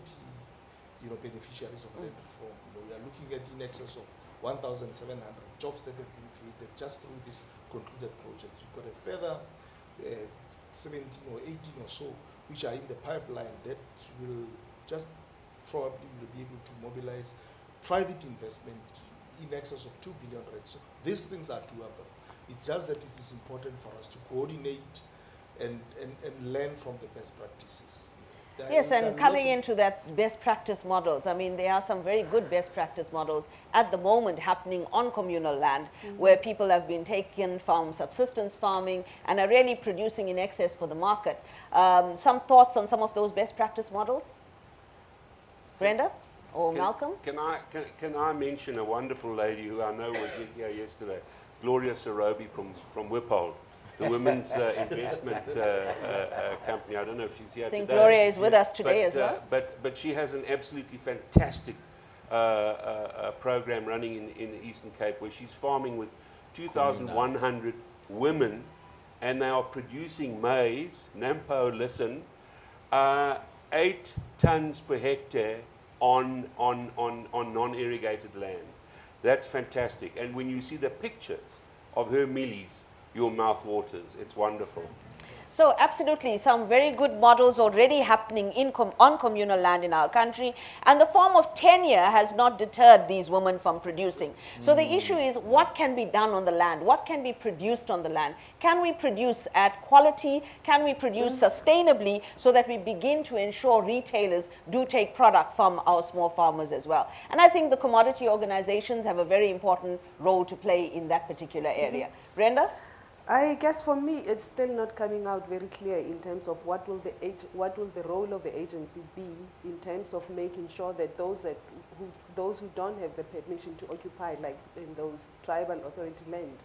beneficiaries of land reform. We are looking at in excess of 1,700 jobs that have been created just through these concluded projects. We've got a further 17 or 18 or so which are in the pipeline that will just probably will be able to mobilize private investment in excess of R2 billion. So these things are doable. It's just that it is important for us to coordinate and learn from the best practices. Yes, and coming into that best practice models, I mean, there are some very good best practice models at the moment happening on communal land, where people have been taken from subsistence farming and are really producing in excess for the market. Some thoughts on some of those best practice models? Brenda or Malcolm? Can I mention a wonderful lady who I know was here yesterday, Gloria Sarobi from Wiphold, the women's investment company. I don't know if she's here today. I think Gloria is with us today as well. But she has an absolutely fantastic program running in the Eastern Cape, where she's farming with 2,100 women, and they are producing maize, Nampo, listen, 8 tons per hectare on non-irrigated land. That's fantastic. And when you see the pictures of her mealies, your mouth waters. It's wonderful. So absolutely, some very good models already happening on communal land in our country, and the form of tenure has not deterred these women from producing. So the issue is, what can be done on the land? What can be produced on the land? Can we produce at quality? Can we produce sustainably, so that we begin to ensure retailers do take product from our small farmers as well? And I think the commodity organizations have a very important role to play in that particular area. Brenda? I guess for me, it's still not coming out very clear in terms of what will the role of the agency be in terms of making sure that those who don't have the permission to occupy, like in those tribal authority land,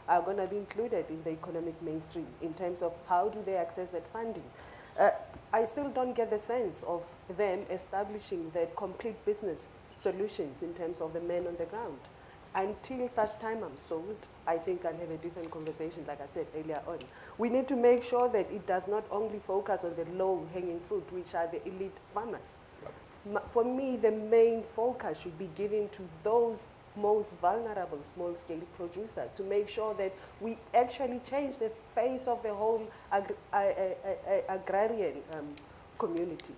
are going to be included in the economic mainstream in terms of how do they access that funding. I still don't get the sense of them establishing that complete business solutions in terms of the men on the ground. Until such time I'm sold, I think I'll have a different conversation, like I said earlier on. We need to make sure that it does not only focus on the low-hanging fruit, which are the elite farmers. For me, the main focus should be given to those most vulnerable small-scale producers, to make sure that we actually change the face of the whole agrarian community.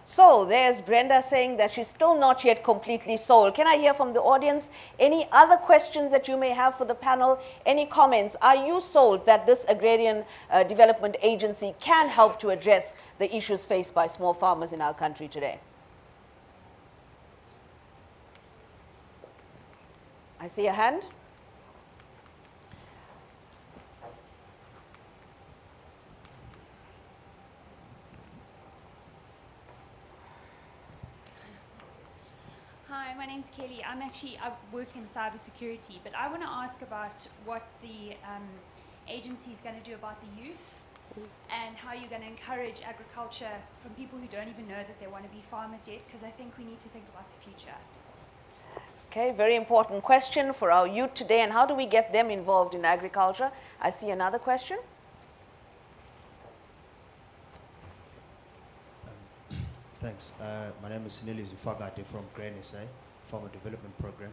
So there's Brenda saying that she's still not yet completely sold. Can I hear from the audience any other questions that you may have for the panel? Any comments? Are you sold that this Agrarian Development Agency can help to address the issues faced by small farmers in our country today? I see a hand. Hi, my name's Kelly. I work in cybersecurity, but I want to ask about what the agency is going to do about the youth and how you're going to encourage agriculture from people who don't even know that they want to be farmers yet, because I think we need to think about the future. Okay, very important question for our youth today, and how do we get them involved in agriculture? I see another question. Thanks. My name is Sineli Zufagate from Grain SA, Farmer Development Program.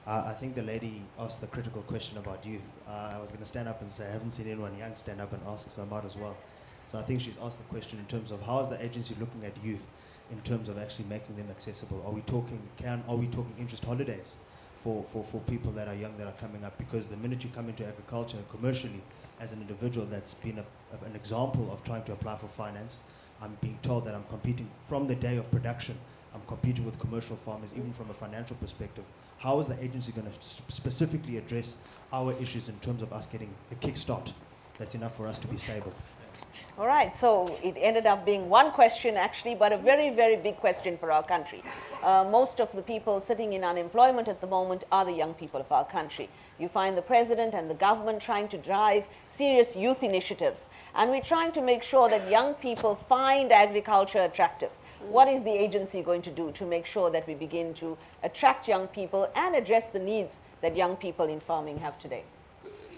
I think the lady asked the critical question about youth. I was going to stand up and say I haven't seen anyone young stand up and ask, so I might as well. So I think she's asked the question in terms of how is the agency looking at youth in terms of actually making them accessible. Are we talking interest holidays for people that are young that are coming up? Because the minute you come into agriculture commercially as an individual that's been an example of trying to apply for finance, I'm being told that I'm competing from the day of production. I'm competing with commercial farmers, even from a financial perspective. How is the agency going to specifically address our issues in terms of us getting a kickstart that's enough for us to be stable? Thanks. All right, so it ended up being one question actually, but a very, very big question for our country. Most of the people sitting in unemployment at the moment are the young people of our country. You find the president and the government trying to drive serious youth initiatives, and we're trying to make sure that young people find agriculture attractive. What is the agency going to do to make sure that we begin to attract young people and address the needs that young people in farming have today?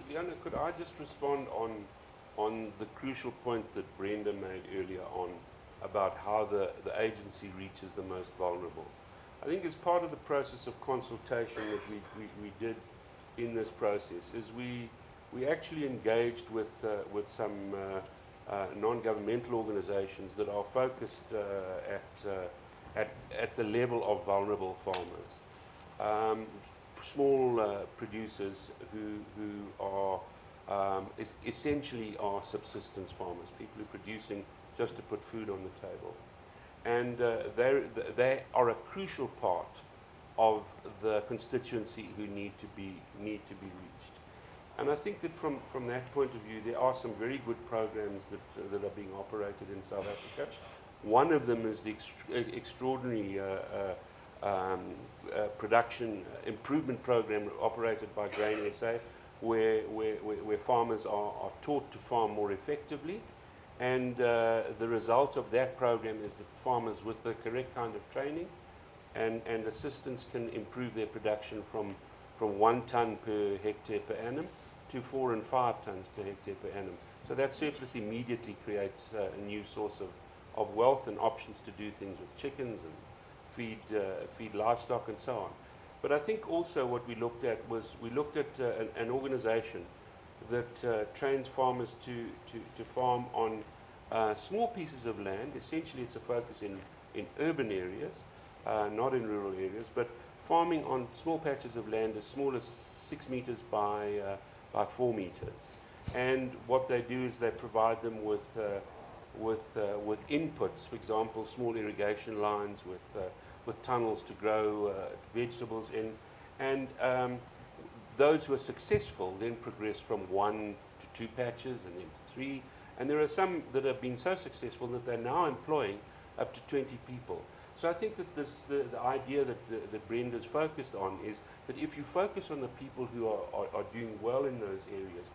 Leona, could I just respond on the crucial point that Brenda made earlier on about how the agency reaches the most vulnerable? I think as part of the process of consultation that we did in this process is we actually engaged with some non-governmental organizations that are focused at the level of vulnerable farmers, small producers who are essentially are subsistence farmers, people who are producing just to put food on the table, and they are a crucial part of the constituency who need to be reached. And I think that from that point of view, there are some very good programs that are being operated in South Africa. One of them is the extraordinary production improvement program operated by Grain SA, where farmers are taught to farm more effectively. And the result of that program is that farmers with the correct kind of training and assistance can improve their production from 1 ton per hectare per annum to 4 and 5 tons per hectare per annum. So that surplus immediately creates a new source of wealth and options to do things with chickens and feed livestock and so on. But I think also what we looked at was an organization that trains farmers to farm on small pieces of land. Essentially, it's a focus in urban areas, not in rural areas, but farming on small patches of land as small as 6 meters by 4 meters. And what they do is they provide them with inputs, for example, small irrigation lines with tunnels to grow vegetables in. And those who are successful then progress from 1 to 2 patches and then to 3. And there are some that have been so successful that they're now employing up to 20 people. So I think that the idea that Brenda's focused on is that if you focus on the people who are doing well in those areas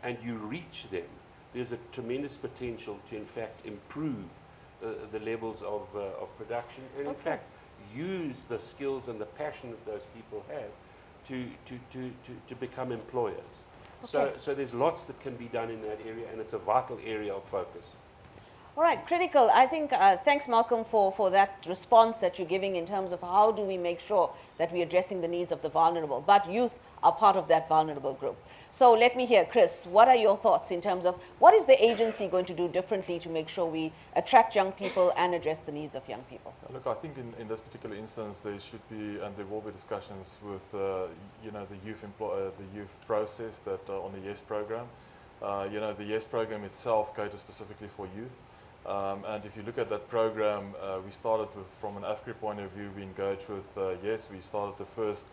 and you reach them, there's a tremendous potential to in fact improve the levels of production and in fact use the skills and the passion that those people have to become employers. Okay. So there's lots that can be done in that area, and it's a vital area of focus. All right, critical. I think, thanks Malcolm for that response that you're giving in terms of how do we make sure that we're addressing the needs of the vulnerable. But youth are part of that vulnerable group. So let me hear, Chris, what are your thoughts in terms of what is the agency going to do differently to make sure we attract young people and address the needs of young people? Look, I think in this particular instance, there should be, and there will be discussions with, you know, the youth process that on the YES program. You know, the YES program itself caters specifically for youth. And if you look at that program, we started with, from an Agrarian point of view, we engaged with YES. We started the first,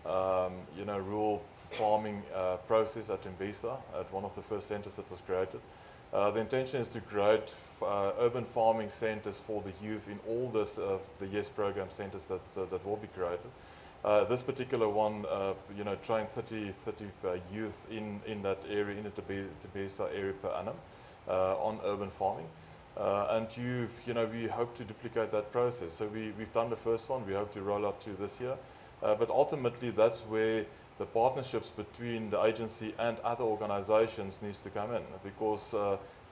you know, rural farming process at Mbisa, at one of the first centers that was created. The intention is to create urban farming centers for the youth in all this, the YES program centers that will be created. This particular one, you know, trained 30 youth in that area, in the Mbisa area per annum, on urban farming. And you know, we hope to duplicate that process. So we've done the first one. We hope to roll out to this year. But ultimately, that's where the partnerships between the agency and other organizations needs to come in. Because,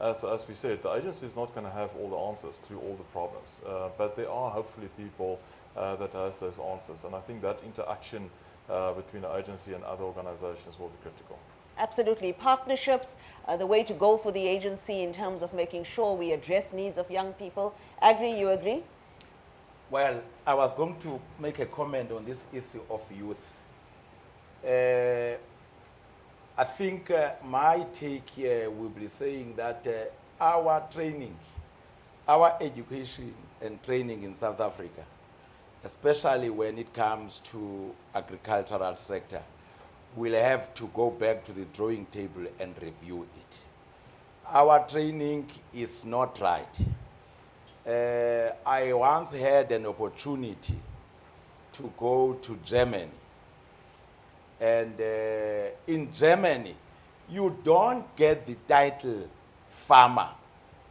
as we said, the agency is not going to have all the answers to all the problems. But there are hopefully people that has those answers. And I think that interaction between the agency and other organizations will be critical. Absolutely. Partnerships, the way to go for the agency in terms of making sure we address needs of young people. Agri, you agree? Well, I was going to make a comment on this issue of youth. I think my take here will be saying that our training, our education and training in South Africa, especially when it comes to agricultural sector, will have to go back to the drawing table and review it. Our training is not right. I once had an opportunity to go to Germany. And in Germany, you don't get the title farmer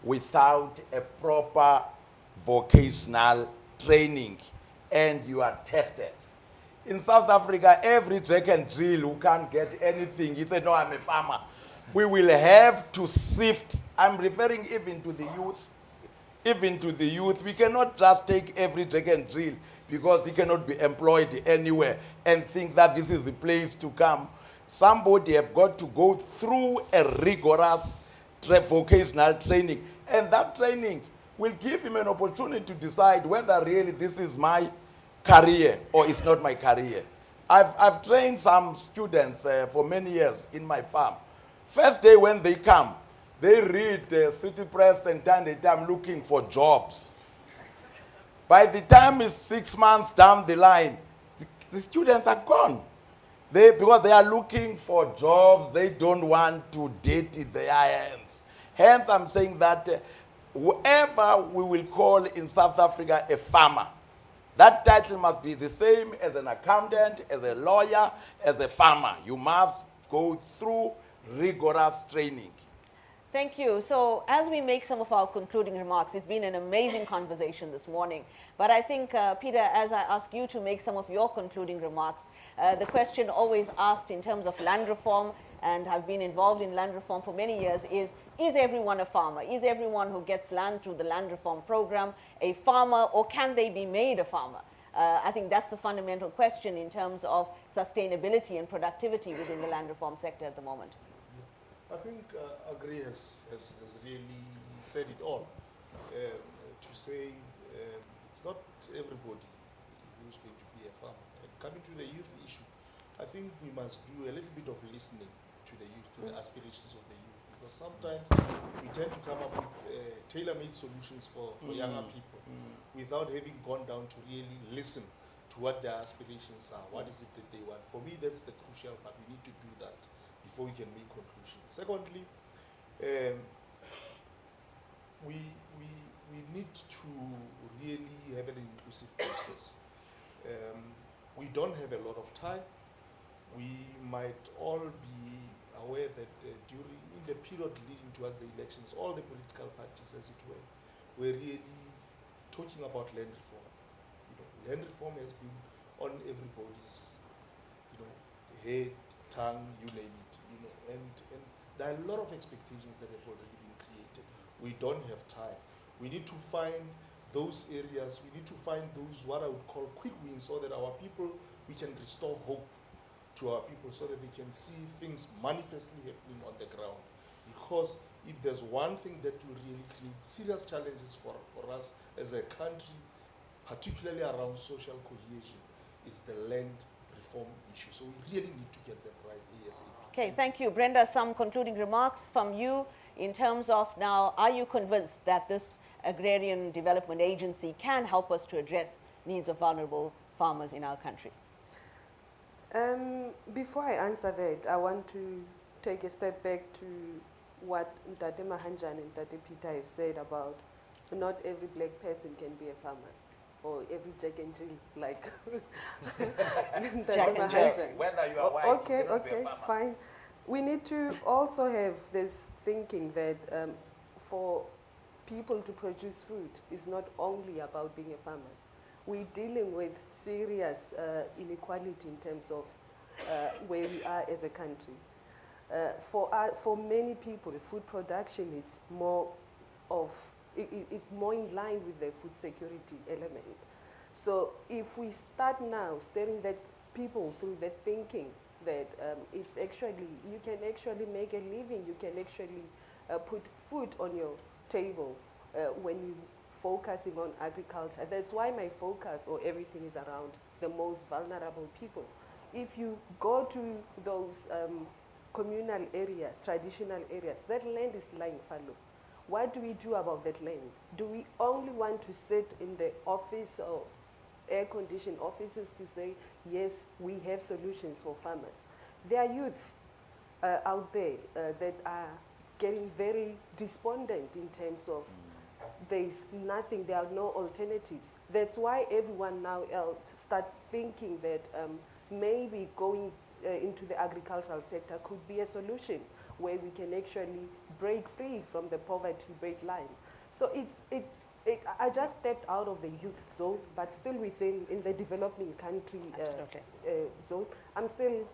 without a proper vocational training, and you are tested. In South Africa, every Jack and Jill who can't get anything, he said, no, I'm a farmer. We will have to sift. I'm referring even to the youth. Even to the youth, we cannot just take every Jack and Jill because he cannot be employed anywhere and think that this is the place to come. Somebody have got to go through a rigorous vocational training, and that training will give him an opportunity to decide whether really this is my career or it's not my career. I've trained some students for many years in my farm. First day when they come, they read City Press and time to time looking for jobs. By the time it's 6 months down the line, the students are gone. Because they are looking for jobs, they don't want to date in their hands. Hence, I'm saying that whoever we will call in South Africa a farmer, that title must be the same as an accountant, as a lawyer, as a farmer. You must go through rigorous training. Thank you. So as we make some of our concluding remarks, it's been an amazing conversation this morning. But I think, Peter, as I ask you to make some of your concluding remarks, the question always asked in terms of land reform, and I've been involved in land reform for many years, is everyone a farmer? Is everyone who gets land through the land reform program a farmer, or can they be made a farmer? I think that's the fundamental question in terms of sustainability and productivity within the land reform sector at the moment. I think Agri has really said it all. To say it's not everybody who's going to be a farmer. And coming to the youth issue, I think we must do a little bit of listening to the youth, to the aspirations of the youth, because sometimes we tend to come up with tailor-made solutions for younger people without having gone down to really listen to what their aspirations are, what is it that they want. For me, that's the crucial part. We need to do that before we can make conclusions. Secondly, we need to really have an inclusive process. We don't have a lot of time. We might all be aware that in the period leading towards the elections, all the political parties, as it were really talking about land reform. Land reform has been on everybody's, head, tongue, you name it, and there are a lot of expectations that have already been created. We don't have time. We need to find those areas, we need to find those, what I would call quick wins, so that our people, we can restore hope to our people, so that we can see things manifestly happening on the ground. Because if there's one thing that will really create serious challenges for us as a country, particularly around social cohesion, is the land reform issue. So we really need to get that right ASAP. Okay, thank you. Brenda, some concluding remarks from you in terms of now, are you convinced that this Agrarian Development Agency can help us to address needs of vulnerable farmers in our country? Before I answer that, I want to take a step back to what Ntate Mahanjan and Ntate Peter have said about not every black person can be a farmer, or every Jack and Jill, like Ntate Mahanjan. Whether you are white, okay, you cannot be a okay, farmer. fine. We need to also have this thinking that for people to produce food is not only about being a farmer. We're dealing with serious inequality in terms of where we are as a country. For many people, food production is more of, it's more in line with the food security element. So if we start now steering that people through the thinking that it's actually, you can actually make a living, you can actually put food on your table when you focusing on agriculture. That's why my focus or everything is around the most vulnerable people. If you go to those communal areas, traditional areas, that land is lying fallow. What do we do about that land? Do we only want to sit in the office or air-conditioned offices to say, yes, we have solutions for farmers? There are youth out there that are getting very despondent in terms of there's nothing, there are no alternatives. That's why everyone now else starts thinking that maybe going into the agricultural sector could be a solution where we can actually break free from the poverty breakline. So I just stepped out of the youth zone, but still within in the developing country zone. I'm still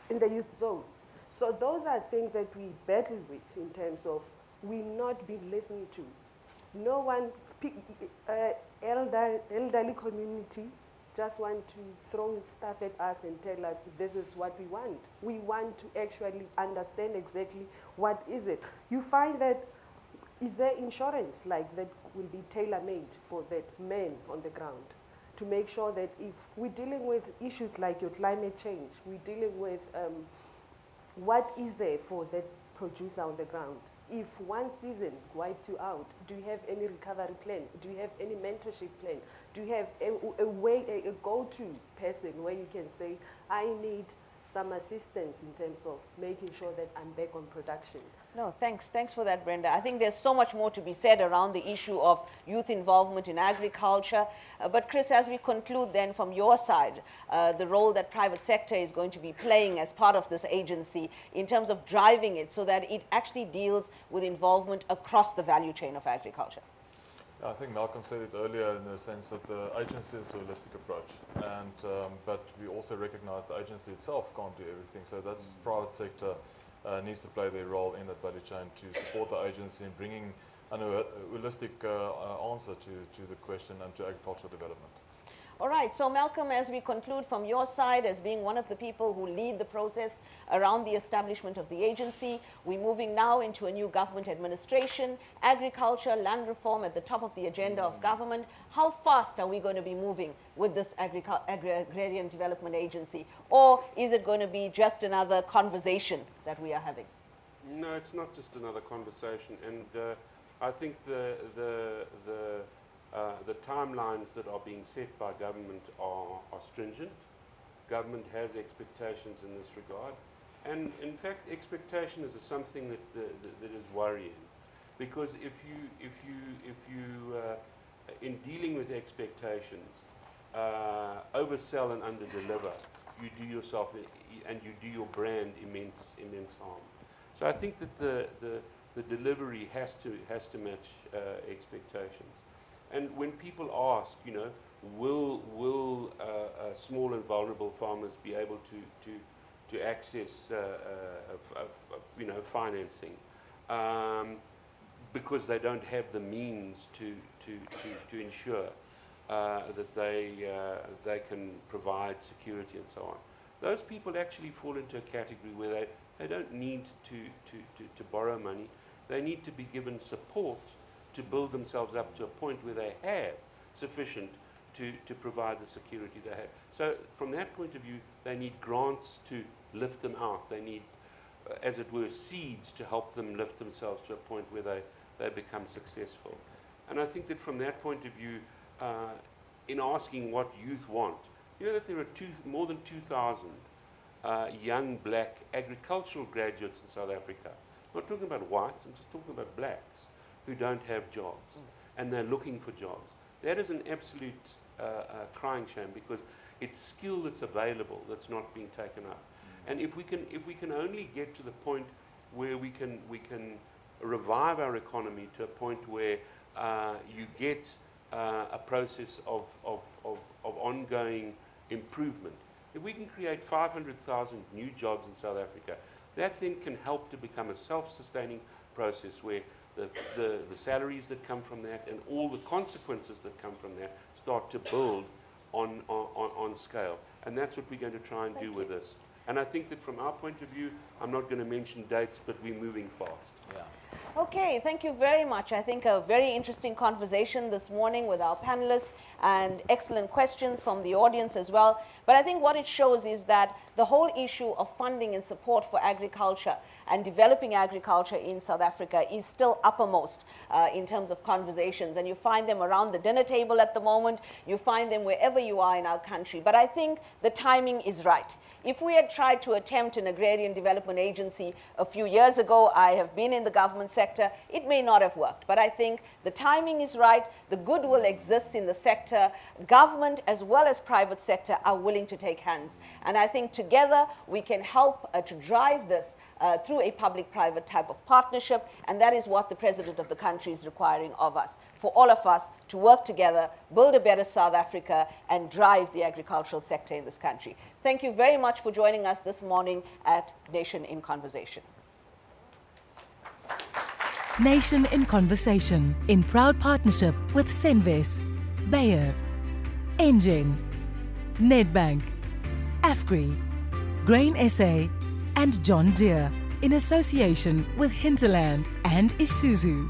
in the youth zone. So those are things that we battle with in terms of we not being listened to. No one, elderly community just want to throw stuff at us and tell us this is what we want. We want to actually understand exactly what is it. You find that is there insurance like that will be tailor-made for that man on the ground to make sure that if we're dealing with issues like your climate change, we're dealing with what is there for that producer on the ground. If one season wipes you out, do you have any recovery plan? Do you have any mentorship plan? Do you have a go-to person where you can say, I need some assistance in terms of making sure that I'm back on production? No, thanks for that, Brenda. I think there's so much more to be said around the issue of youth involvement in agriculture. But Chris, as we conclude then from your side, the role that private sector is going to be playing as part of this agency in terms of driving it so that it actually deals with involvement across the value chain of agriculture. I think Malcolm said it earlier in the sense that the agency is a holistic approach, and but we also recognize the agency itself can't do everything. So that's private sector needs to play their role in that value chain to support the agency in bringing a holistic answer to the question and to agricultural development. All right, so Malcolm, as we conclude from your side, as being one of the people who lead the process around the establishment of the agency, we're moving now into a new government administration, agriculture, land reform at the top of the agenda of government. How fast are we going to be moving with this Agrarian Development Agency? Or is it going to be just another conversation that we are having? No, it's not just another conversation, and I think the timelines that are being set by government are stringent. Government has expectations in this regard, and in fact, expectation is something that is worrying, because if you in dealing with expectations, oversell and underdeliver, you do yourself and you do your brand immense harm. So I think that the delivery has to match expectations. And when people ask, you know, will small and vulnerable farmers be able to access you know, financing because they don't have the means to ensure that they can provide security and so on. Those people actually fall into a category where they don't need to borrow money. They need to be given support to build themselves up to a point where they have sufficient to provide the security they have. So from that point of view, they need grants to lift them out. They need, as it were, seeds to help them lift themselves to a point where they become successful. And I think that from that point of view, in asking what youth want, you know that there are more than 2,000 young black agricultural graduates in South Africa. I'm not talking about whites, I'm just talking about blacks who don't have jobs, and they're looking for jobs. That is an absolute crying shame, because it's skill that's available that's not being taken up. And if we can only get to the point where we can revive our economy to a point where you get a process of ongoing improvement. If we can create 500,000 new jobs in South Africa, that then can help to become a self-sustaining process where the salaries that come from that and all the consequences that come from that start to build on scale. And that's what we're going to try and do with this. And I think that from our point of view, I'm not going to mention dates, but we're moving fast. Yeah. Okay, thank you very much. I think a very interesting conversation this morning with our panelists, and excellent questions from the audience as well. But I think what it shows is that the whole issue of funding and support for agriculture and developing agriculture in South Africa is still uppermost in terms of conversations. And you find them around the dinner table at the moment. You find them wherever you are in our country. But I think the timing is right. If we had tried to attempt an Agrarian Development Agency a few years ago, I have been in the government sector, it may not have worked. But I think the timing is right, the goodwill exists in the sector, government as well as private sector are willing to take hands. And I think together we can help to drive this through a public-private type of partnership, and that is what the President of the country is requiring of us, for all of us to work together, build a better South Africa, and drive the agricultural sector in this country. Thank you very much for joining us this morning at Nation in Conversation. Nation in Conversation, in proud partnership with Senvis, Bayer, Engine, Nedbank, Afgri, Grain SA, and John Deere, in association with Hinterland and Isuzu.